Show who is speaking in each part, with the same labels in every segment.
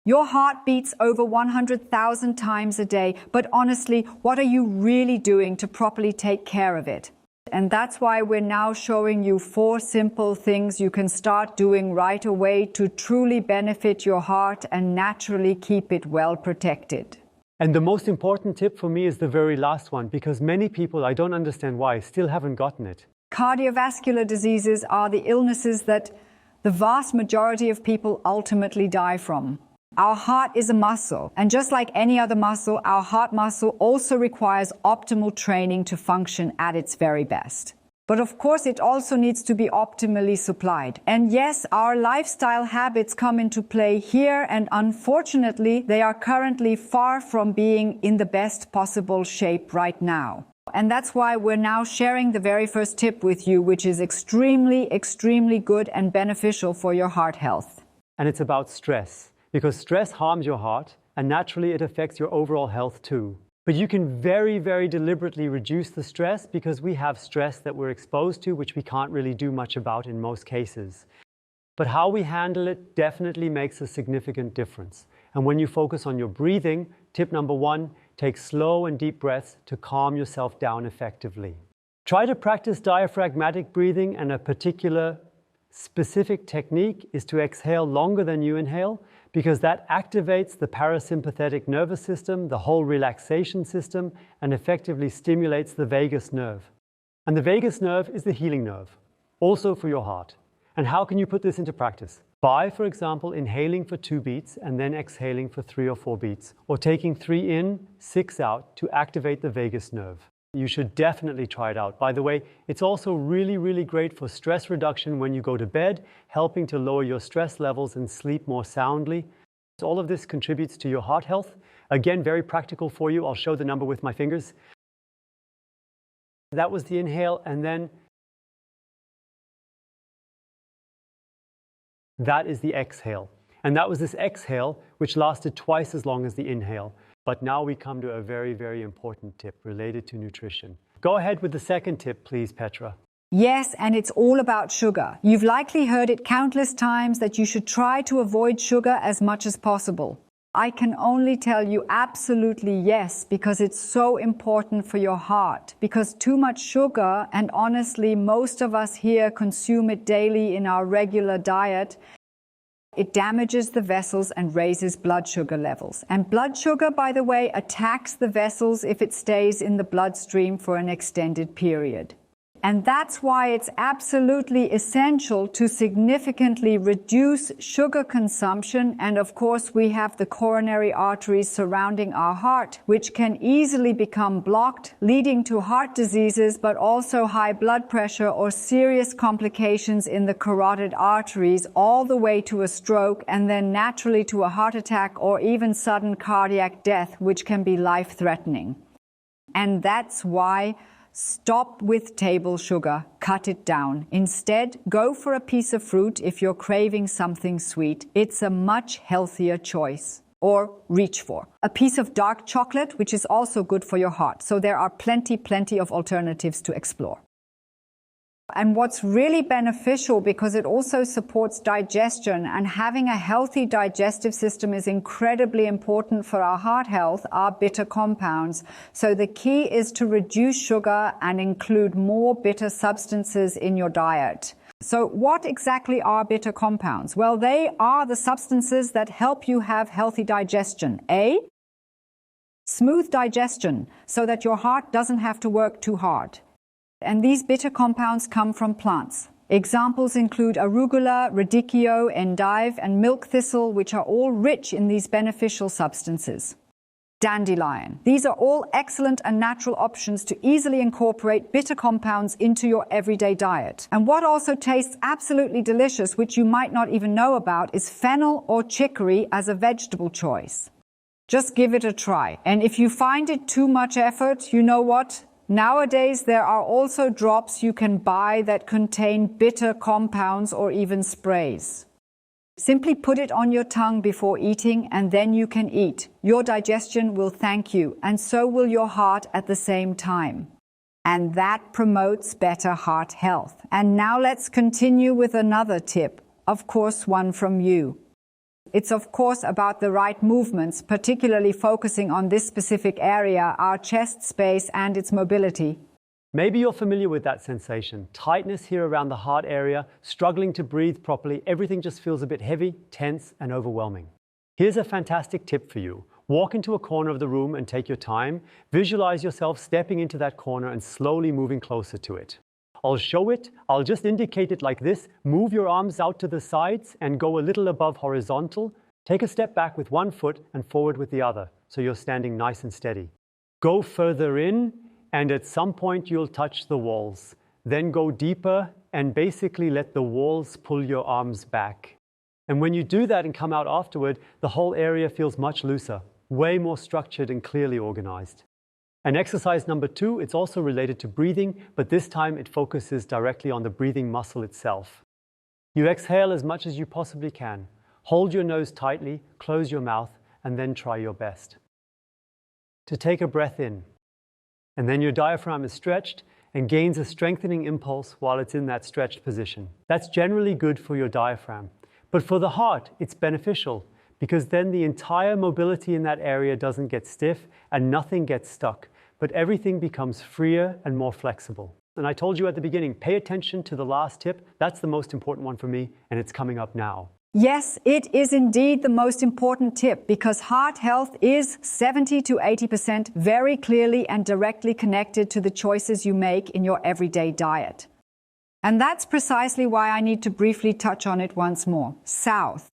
Speaker 1: Your heart beats over 100,000 times a day, but honestly, what are you really doing to properly take care of it? And that's why we're now showing you 4 simple things you can start doing right away to truly benefit your heart and naturally keep it well protected.
Speaker 2: And the most important tip for me is the very last one, because many people, I don't understand why, still haven't gotten it.
Speaker 1: Cardiovascular diseases are the illnesses that the vast majority of people ultimately die from. Our heart is a muscle, and just like any other muscle, our heart muscle also requires optimal training to function at its very best. But of course, it also needs to be optimally supplied. And yes, our lifestyle habits come into play here, and unfortunately, they are currently far from being in the best possible shape right now. And that's why we're now sharing the very first tip with you, which is extremely good and beneficial for your heart health.
Speaker 2: And it's about stress, because stress harms your heart, and naturally it affects your overall health too. But you can very deliberately reduce the stress, because we have stress that we're exposed to, which we can't really do much about in most cases. But how we handle it definitely makes a significant difference. And when you focus on your breathing, tip number 1, take slow and deep breaths to calm yourself down effectively. Try to practice diaphragmatic breathing, and a particular specific technique is to exhale longer than you inhale, because that activates the parasympathetic nervous system, the whole relaxation system, and effectively stimulates the vagus nerve. And the vagus nerve is the healing nerve, also for your heart. And how can you put this into practice? By, for example, inhaling for 2 beats and then exhaling for 3 or 4 beats, or taking 3 in, 6 out to activate the vagus nerve. You should definitely try it out. By the way, it's also really great for stress reduction when you go to bed, helping to lower your stress levels and sleep more soundly. All of this contributes to your heart health. Again, very practical for you. I'll show the number with my fingers. That was the inhale, and then that is the exhale. And that was this exhale, which lasted twice as long as the inhale. But now we come to a very important tip related to nutrition. Go ahead with the second tip, please, Petra.
Speaker 1: Yes, and it's all about sugar. You've likely heard it countless times that you should try to avoid sugar as much as possible. I can only tell you absolutely yes, because it's so important for your heart. Because too much sugar, and honestly, most of us here consume it daily in our regular diet, it damages the vessels and raises blood sugar levels. And blood sugar, by the way, attacks the vessels if it stays in the bloodstream for an extended period. And that's why it's absolutely essential to significantly reduce sugar consumption. And of course, we have the coronary arteries surrounding our heart, which can easily become blocked, leading to heart diseases, but also high blood pressure or serious complications in the carotid arteries, all the way to a stroke, and then naturally to a heart attack or even sudden cardiac death, which can be life-threatening. And that's why stop with table sugar, cut it down. Instead, go for a piece of fruit if you're craving something sweet. It's a much healthier choice. Or reach for a piece of dark chocolate, which is also good for your heart. So there are plenty of alternatives to explore. And what's really beneficial, because it also supports digestion, and having a healthy digestive system is incredibly important for our heart health, are bitter compounds. So the key is to reduce sugar and include more bitter substances in your diet. So what exactly are bitter compounds? Well, they are the substances that help you have healthy digestion. Smooth digestion, so that your heart doesn't have to work too hard. And these bitter compounds come from plants. Examples include arugula, radicchio, endive, and milk thistle, which are all rich in these beneficial substances. Dandelion. These are all excellent and natural options to easily incorporate bitter compounds into your everyday diet. And what also tastes absolutely delicious, which you might not even know about, is fennel or chicory as a vegetable choice. Just give it a try. And if you find it too much effort, you know what? Nowadays, there are also drops you can buy that contain bitter compounds or even sprays. Simply put it on your tongue before eating, and then you can eat. Your digestion will thank you, and so will your heart at the same time. And that promotes better heart health. And now let's continue with another tip, of course one from you. It's of course about the right movements, particularly focusing on this specific area, our chest space and its mobility.
Speaker 2: Maybe you're familiar with that sensation. Tightness here around the heart area, struggling to breathe properly, everything just feels a bit heavy, tense, and overwhelming. Here's a fantastic tip for you. Walk into a corner of the room and take your time. Visualize yourself stepping into that corner and slowly moving closer to it. I'll show it, I'll just indicate it like this. Move your arms out to the sides and go a little above horizontal. Take a step back with one foot and forward with the other, so you're standing nice and steady. Go further in, and at some point you'll touch the walls. Then go deeper and basically let the walls pull your arms back. And when you do that and come out afterward, the whole area feels much looser, way more structured and clearly organized. And exercise number 2, it's also related to breathing, but this time it focuses directly on the breathing muscle itself. You exhale as much as you possibly can. Hold your nose tightly, close your mouth, and then try your best to take a breath in. And then your diaphragm is stretched and gains a strengthening impulse while it's in that stretched position. That's generally good for your diaphragm. But for the heart, it's beneficial because then the entire mobility in that area doesn't get stiff and nothing gets stuck, but everything becomes freer and more flexible. And I told you at the beginning, pay attention to the last tip. That's the most important one for me, and it's coming up now.
Speaker 1: Yes, it is indeed the most important tip because heart health is 70 to 80% very clearly and directly connected to the choices you make in your everyday diet. And that's precisely why I need to briefly touch on it once more. South.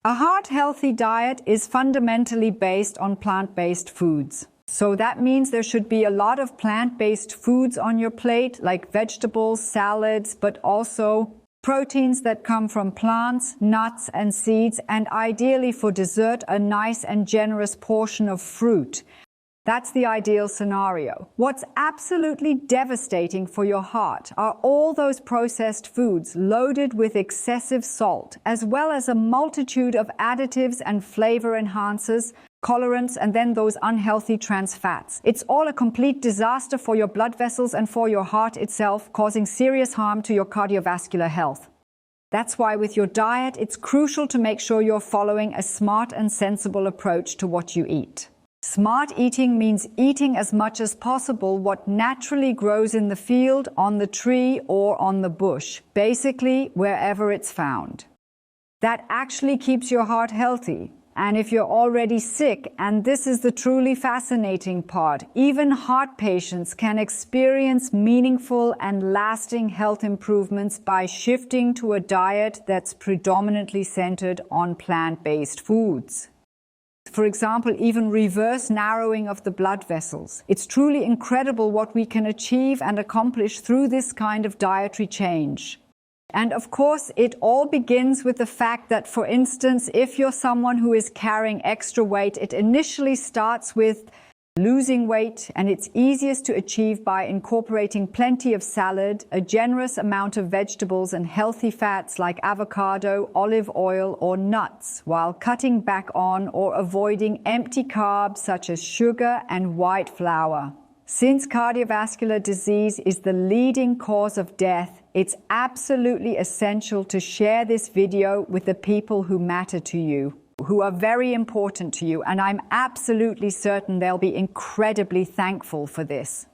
Speaker 1: A heart-healthy diet is fundamentally based on plant-based foods. So that means there should be a lot of plant-based foods on your plate, like vegetables, salads, but also proteins that come from plants, nuts, and seeds, and ideally for dessert, a nice and generous portion of fruit. That's the ideal scenario. What's absolutely devastating for your heart are all those processed foods loaded with excessive salt, as well as a multitude of additives and flavor enhancers, colorants, and then those unhealthy trans fats. It's all a complete disaster for your blood vessels and for your heart itself, causing serious harm to your cardiovascular health. That's why with your diet, it's crucial to make sure you're following a smart and sensible approach to what you eat. Smart eating means eating as much as possible what naturally grows in the field, on the tree, or on the bush, basically wherever it's found. That actually keeps your heart healthy. And if you're already sick, and this is the truly fascinating part, even heart patients can experience meaningful and lasting health improvements by shifting to a diet that's predominantly centered on plant-based foods. For example, even reverse narrowing of the blood vessels. It's truly incredible what we can achieve and accomplish through this kind of dietary change. And of course, it all begins with the fact that, for instance, if you're someone who is carrying extra weight, it initially starts with losing weight, and it's easiest to achieve by incorporating plenty of salad, a generous amount of vegetables and healthy fats like avocado, olive oil, or nuts, while cutting back on or avoiding empty carbs such as sugar and white flour. Since cardiovascular disease is the leading cause of death, it's absolutely essential to share this video with the people who matter to you, who are very important to you, and I'm absolutely certain they'll be incredibly thankful for this.